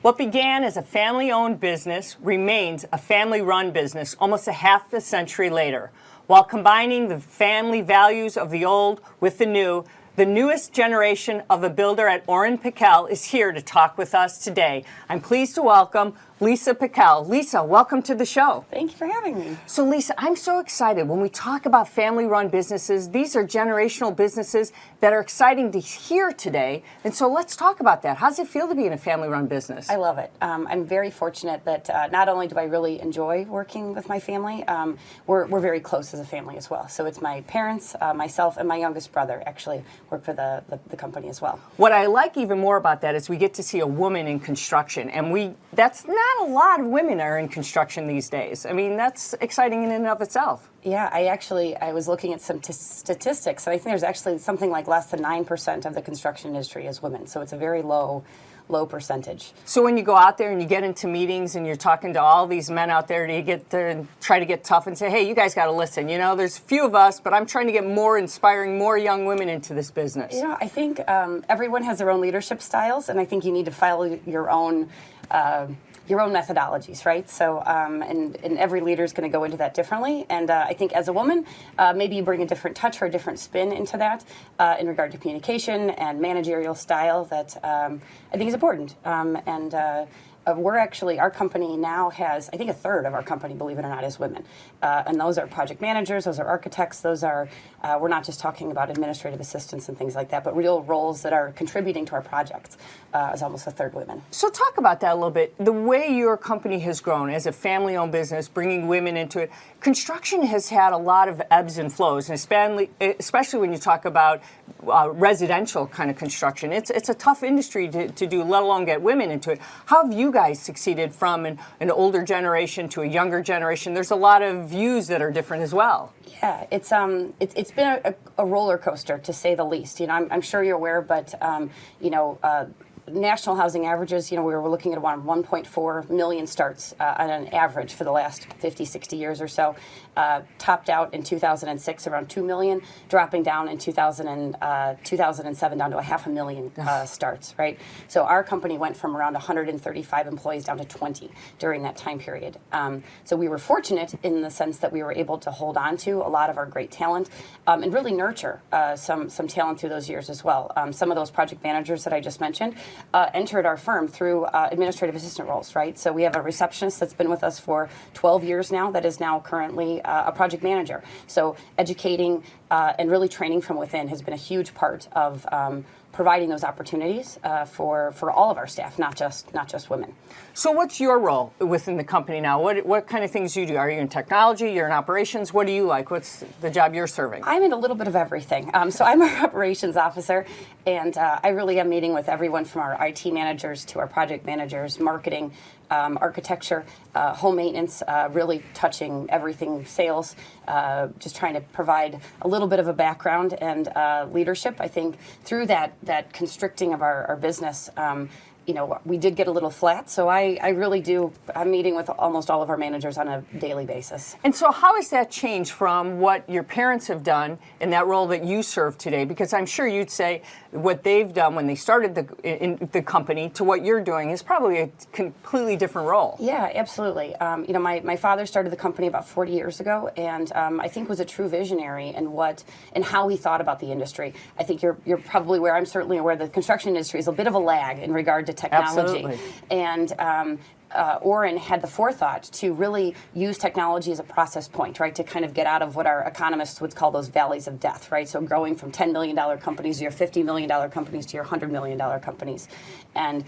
What began as a family-owned business remains a family-run business almost a half a century later. While combining the family values of the old with the new, the newest generation of a builder at Orren Pickell is here to talk with us today. I'm pleased to welcome Lisa Pickell. Lisa, welcome to the show. Thank you for having me. So Lisa, I'm so excited. When we talk about family-run businesses, these are generational businesses that are exciting to hear today. And so let's talk about that. How does it feel to be in a family-run business? I love it. I'm very fortunate that not only do I really enjoy working with my family, we're very close as a family as well. So it's my parents, myself, and my youngest brother actually work for the company as well. What I like even more about that is we get to see a woman in construction, and that's not a lot of women are in construction these days. I mean, that's exciting in and of itself. Yeah, I was looking at some statistics, and I think there's actually something like less than 9% of the construction industry is women. So it's a very low percentage. So when you go out there and you get into meetings and you're talking to all these men out there, do you get there and try to get tough and say, hey, you guys got to listen, you know, there's a few of us, but I'm trying to get more inspiring, more young women into this business? You know, I think everyone has their own leadership styles, and I think you need to follow your own methodologies, right? So, and every leader is going to go into that differently. And I think as a woman, maybe you bring a different touch or a different spin into that in regard to communication and managerial style that I think is important. Our company now has, I think a third of our company, believe it or not, is women. And those are project managers, those are architects, those are, we're not just talking about administrative assistants and things like that, but real roles that are contributing to our projects is almost a third women. So talk about that a little bit. The way your company has grown as a family-owned business, bringing women into it, construction has had a lot of ebbs and flows, and especially when you talk about residential kind of construction. It's a tough industry to do, let alone get women into it. How have you guys succeeded from an older generation to a younger generation? There's a lot of views that are different as well. Yeah, it's been a roller coaster, to say the least. You know, I'm sure you're aware, but national housing averages, you know, we were looking at around 1.4 million starts on an average for the last 50, 60 years or so. Topped out in 2006 around 2 million, dropping down in 2007 down to 500,000 starts, right? So our company went from around 135 employees down to 20 during that time period. So we were fortunate in the sense that we were able to hold on to a lot of our great talent and really nurture some talent through those years as well. Some of those project managers that I just mentioned entered our firm through administrative assistant roles, right? So we have a receptionist that's been with us for 12 years now that is now currently a project manager. So educating and really training from within has been a huge part of providing those opportunities for all of our staff, not just women. So what's your role within the company now? What kind of things do you do? Are you in technology? You're in operations? What do you like? What's the job you're serving? I'm in a little bit of everything. So I'm our operations officer, and I really am meeting with everyone from our IT managers to our project managers, marketing, architecture, home maintenance, really touching everything, sales, just trying to provide a little bit of a background and leadership. I think through that constricting of our business, we did get a little flat, so I'm meeting with almost all of our managers on a daily basis. And so how has that changed from what your parents have done in that role that you serve today? Because I'm sure you'd say what they've done when they started the company to what you're doing is probably a completely different role. Yeah, absolutely. My father started the company about 40 years ago, and I think was a true visionary in how he thought about the industry. I think you're probably aware, I'm certainly aware, the construction industry is a bit of a lag in regard to technology. Absolutely. And Orren had the forethought to really use technology as a process point, right, to kind of get out of what our economists would call those valleys of death, right? So growing from $10 million companies to your $50 million companies to your $100 million companies. And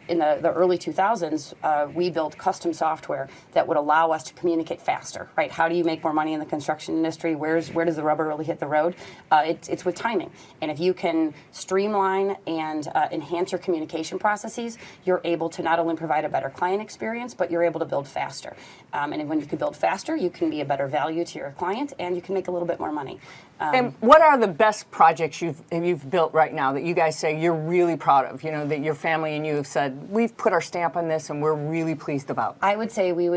in the early 2000s, we built custom software that would allow us to communicate faster, right? How do you make more money in the construction industry? Where does the rubber really hit the road? It's with timing. And if you can streamline and enhance your communication processes, you're able to not only provide a better client experience, but you're able to build faster. And when you can build faster, you can be a better value to your client, and you can make a little bit more money. And what are the best projects you've built right now that you guys say you're really proud of? You know, that your family and you have said, we've put our stamp on this and we're really pleased about? We would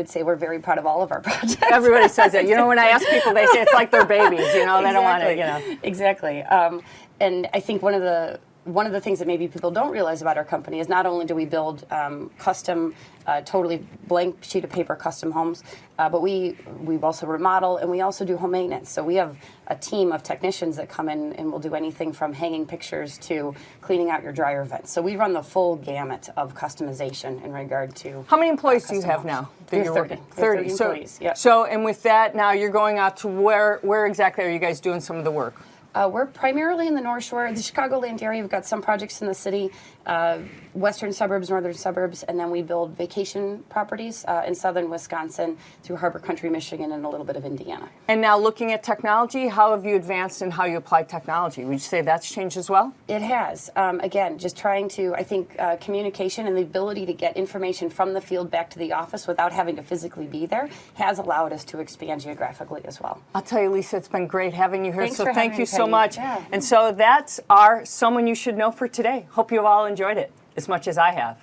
say we're very proud of all of our projects. Everybody says that. You know, when I ask people, they say it's like their babies. You know, they don't want to. You know. Exactly. And I think one of the one of the things that maybe people don't realize about our company is not only do we build custom, totally blank sheet of paper custom homes, but we also remodel, and we also do home maintenance. So we have a team of technicians that come in and will do anything from hanging pictures to cleaning out your dryer vents. So we run the full gamut of customization in regard to. How many employees do you custom have homes. now? We have you're 30. working? We have 30 So, employees. Yep. so, and with that, now you're going out to where exactly are you guys doing some of the work? We're primarily in the North Shore, the Chicagoland area. We've got some projects in the city, western suburbs, northern suburbs, and then we build vacation properties in southern Wisconsin through Harbor Country, Michigan, and a little bit of Indiana. And now looking at technology, how have you advanced in how you apply technology? Would you say that's changed as well? It has. Again, just trying to, I think, communication and the ability to get information from the field back to the office without having to physically be there has allowed us to expand geographically as well. I'll tell you, Lisa, it's been great having you here. Thanks so for thank having you me, so Peggy. much. Yeah. And so that's our Someone You Should Know for today. Hope you've all enjoyed it as much as I have.